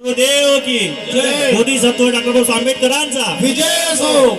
देव की जय. बोधिसत्व डॉक्टर बाबासाहेब आंबेडकरांचा विजय असो.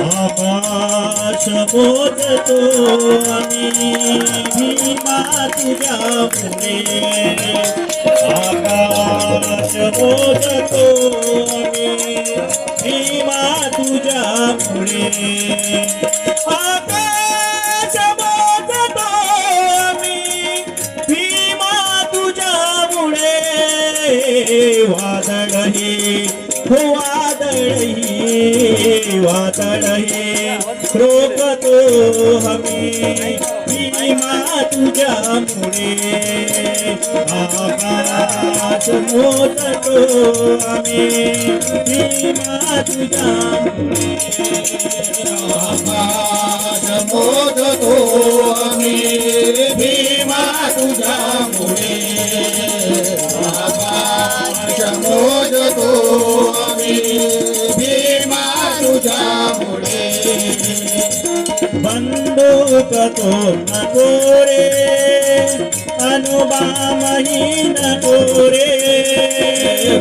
आकाश मोजतो आम्ही भीमा तुझ्या पुढे. आकाश मोजतो आम्ही भीमा तुझ्या पुढे. आकाश मोजतो आम्ही भीमा तुझ्या पुढे. वादळ हे वादळ हे रोखतो आम्ही भीमा तुझ्या पुढे. आकाश मोजतो आम्ही भीमा तुझ्या पुढे. आकाश मोजतो आम्ही भीमा तुझ्या पुढे. आकाश मोजतो आम्ही भीमा तुझ्या पुढे. बंदूक तो नको रे अनुबामही नको रे.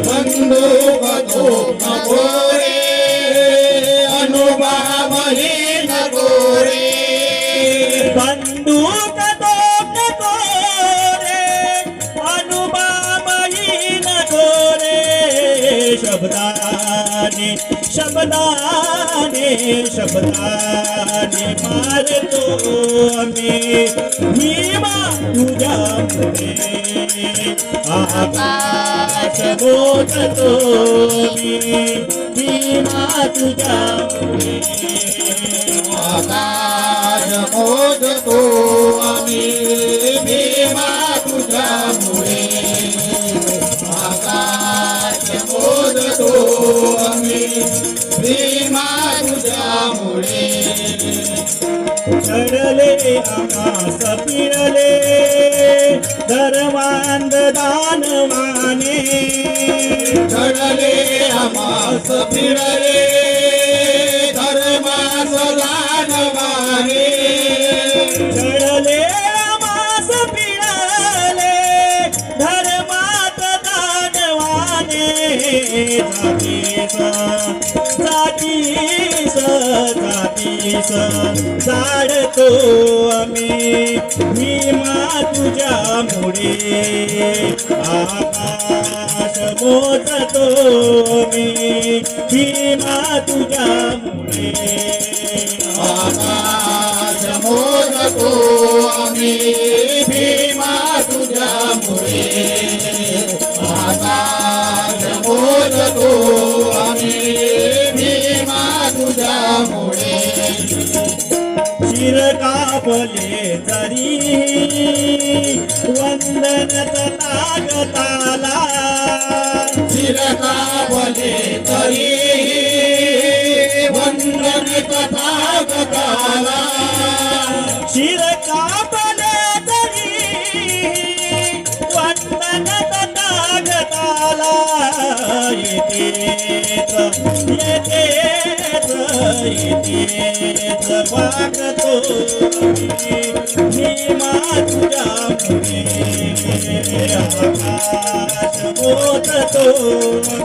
बंदूक तो नको रे अनुबामही नको रे. बंदूक तो नको रे अनुबामही नको रे. शब्दाने शब्दाने शब्दाने मारतो आम्ही भीमा तुझ्या पुढे. आकाश मोजतो मी भीमा तुझ्या पुढे. आकाश मोजतो आम्ही भीमा तुझ्या पुढे. आकाश मोजतो आम्ही भीमा तुझ्या पुढे. चढले आकाश पिळले धर्मांध दानवाने. चढले आमास फिरले धर्मास दानवाने. चढले आकाश पिळले धर्मात दानवाने. जातीस जातीस जाडतो आम्ही भीमा तुझ्या मुळे. आकाश मोजतो मी भीमा तुझ्या मुळे. आकाश मोजतो आम्ही भीमा तुझ्या पुढे. आकाश मोजतो आम्ही भीमा तुझ्या पुढे. शिर कापले तरी वंदन तथागताला. शिर कापले तरी वंदन तथागताला. शिर कापले तरी वंदन तथागताला. येतेच येतेच येतेच वागतो भीमा तुझ्या पुढे. आकाश मोजतो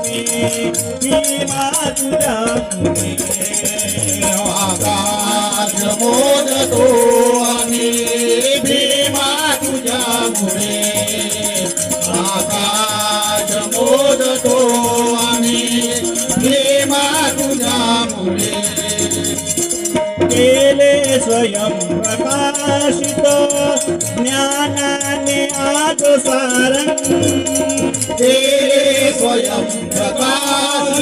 मी भीमा तुझ्या पुढे. आकाश मोजतो आम्ही भीमा तुझ्या पुढे. आकाश मोजतो आम्ही भीमा तुझ्या पुढे. केले स्वयं प्रकाशित ज्ञाना ज्ञानाने आज सारंग केले स्वयं प्रकाश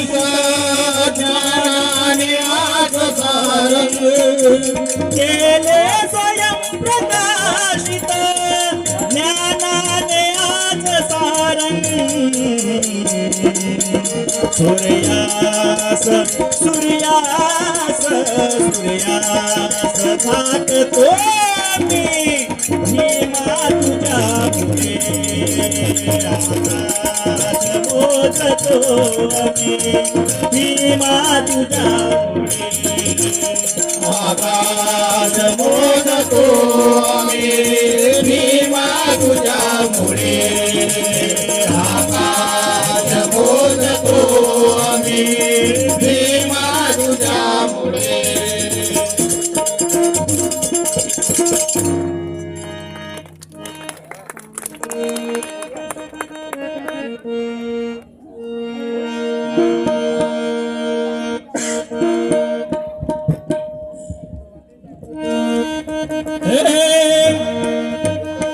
ज्ञानाने आज सारंग केले स्वयं प्रकाशित ज्ञानाने आज सारंग सूर्यास सूर्यास सूर्यास झाकतो मी भीमा तुझ्या पुढे आकाश मोजतो मी भीमा तुझ्या पुढे आकाश मोजतो आम्ही भीमा तुझ्या मुळे आकाश मोजतो आम्ही भीमा तुझ्या मुळे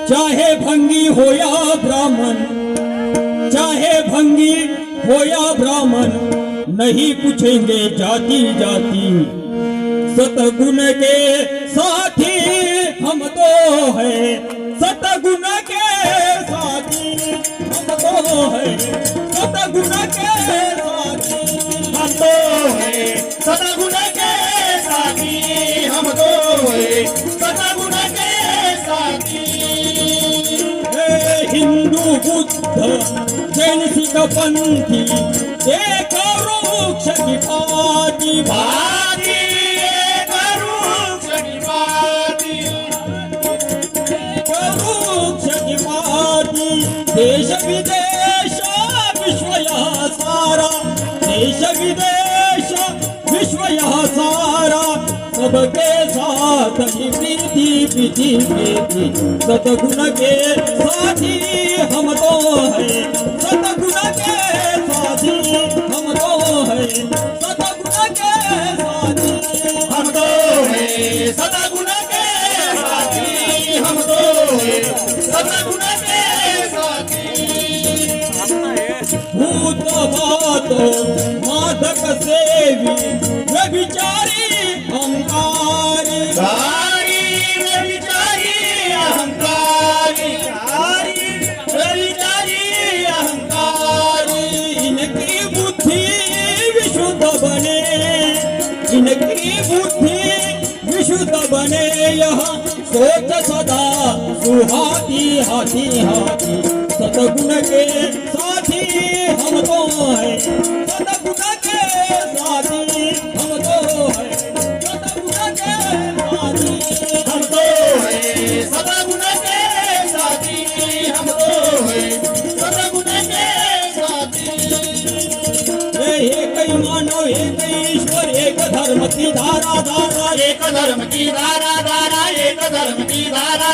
चाहे भंगी हो या ब्राह्मण, चाहे भंगी हो या ब्राह्मण, नहीं पूछेंगे जाति जाति। सतगुण के साथी हम तो है, सतगुण के साथी हम तो है, सतगुण के साथी हम तो है सतगुण के साथी हम तो है सतगुण के साथी हिंदू बुद्ध जैन सिख पंथी एक वृक्ष की भांति भाती एक वृक्ष की भांति वृक्ष की भांति देश विदेश विश्व यह सारा, देश विदेश विश्व यह सारा, सबके साथ ही प्रीति प्रीति प्रीति। सतगुण के साथी हम तो है, सतगुण के साथी हम तो है, सतगुण के साथी हम तो है सतगुण के साथी हम तो है सतगुण के साथी भूत बात मादक सेवी व्यभिचारी अहंकारी सारी व्यभिचारी अहंकारी सारी व्यभिचारी अहंकारी इनकी बुद्धि विशुद्ध बने, इनकी बुद्धि विशुद्ध बने। यहाँ सोच सदा सुहाती हाथी हाथी। सतगुण के साथी हम तो है, सतगुण के साथी हम तो है, सतगुण के साथी हम तो है सतगुण के साथी हम तो है सतगुण के साथी एक ही मानव एक ही ईश्वर एक धर्म की धारा धारा, एक धर्म की धारा धारा एक धर्म की धारा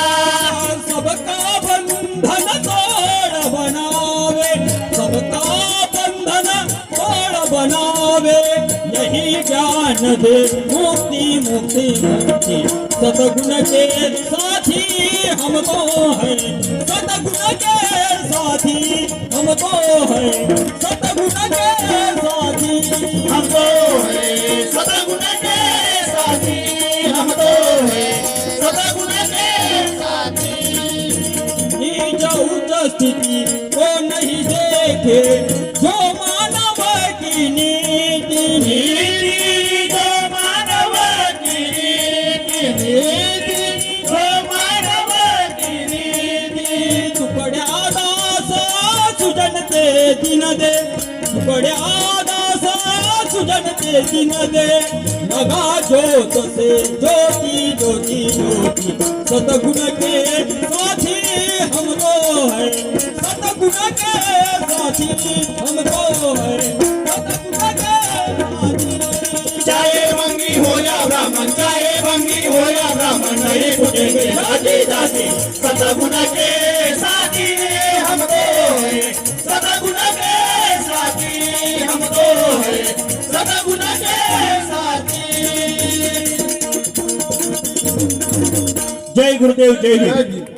सबका बंधन तोड़ बनावे, सबका बंधन तोड़ बनावे। यही ज्ञान दे मुक्ति मुक्ति मुक्ति। सतगुण के साथी हम तो है, सतगुण के साथी हम तो है, सतगुण के साथी हम तो है सतगुण के साथी हम तो है सतगुण के साथी नीच उच्च स्थिति को नहीं देखे जो मानव की नीति नीति जो मानव की नीति नीति जो मानव की नीति तुकड्या दास सुजन ते दिन दे, तुकड्या दास सुजन ते दिन दे। नगा ज्योत से ज्योति ज्योति ज्योति। सतगुण के साथी हम तो है, सतगुण के साथी हम तो है, सतगुण के साथी। चाहे भंगी हो या ब्राह्मण चाहे भंगी हो या ब्राह्मण नहीं पूछेंगे जाति जाति। सतगुण के साथी हम तो है सतगुण के साथी हम तो है सतगुण के साथी। जय गुरुदेव जय हिंद।